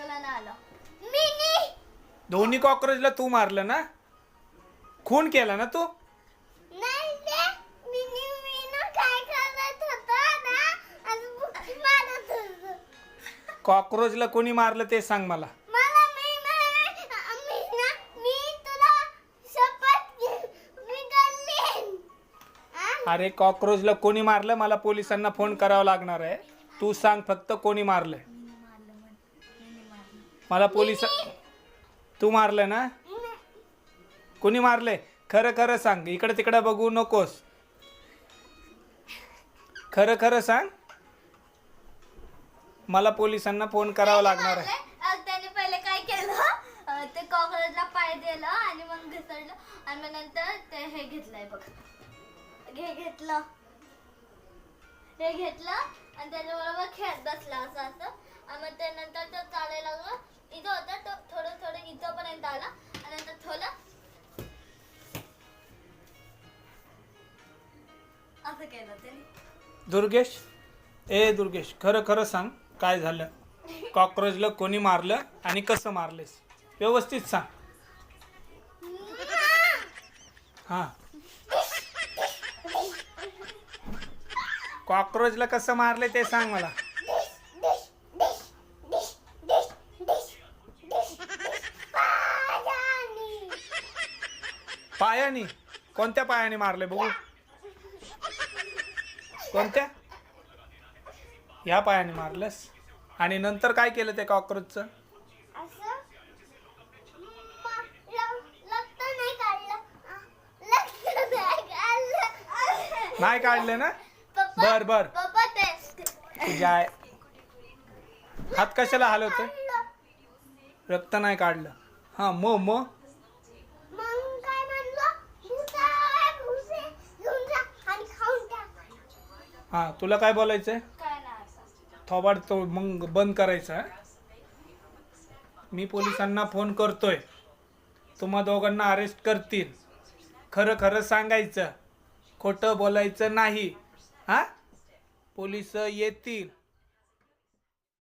कॉकरोचला ना आलं मी दोन्ही कॉकरोचला तू मारलं ना? खून केला ना तू? नाही रे मी ना काय करत होता ना आणि बुक्की मारत होतो. कॉकरोचला कोणी मारलं ते सांग मला. मला मी तुला शपथ मी गल्लीन. अरे कॉकरोचला कोणी मारलं मला पोलिसांना फोन करावा लागणार आहे. तू सांग फक्त कोणी मारलंय. मला पोलिस तू मारलं ना? कोणी मारलंय खरं खरं सांग. इकडे तिकडे बघू नकोस. खरं खरं सांग. मला पोलिसांना फोन करावा लागणार आहे. त्याने पहिले काय केलं ते कॉकरोचला पाय दिलं आणि मग घसरलं आणि मग नंतर ते हे घेतलंय बघ. हे घेतलं आणि त्याच्याबरोबर खेळत बसला असं आणि मग त्यानंतर तो चालायला लागला. इथं होता तो थोडं इथं पर्यंत आला आणि नंतर थोडं असं केलं त्याने. दुर्गेश खरं खरं सांग काय झालं. कॉकरोचला कोणी मारलं आणि कसं मारलेस व्यवस्थित सांग. हा कॉकरोचला कसं मारले ते सांग मला. पायानी? कोणत्या पायाने मारले बघू. कोणत्या? ह्या पायाने मारलंस आणि नंतर काय केलं ते कॉकरोचचं? नाही काढलं ना? बर तुझ्या हात कशाला हलवतोय? रक्त नाही काढलं. हा मग हा तुला काय बोलायचंय? थोबाड तो मग बंद करायचा. मी पोलिसांना फोन करतोय. तुम्हा दोघांना अरेस्ट करतील. खरं खरं सांगायचं. खोटं बोलायचं नाही. हा पोलिस येतील.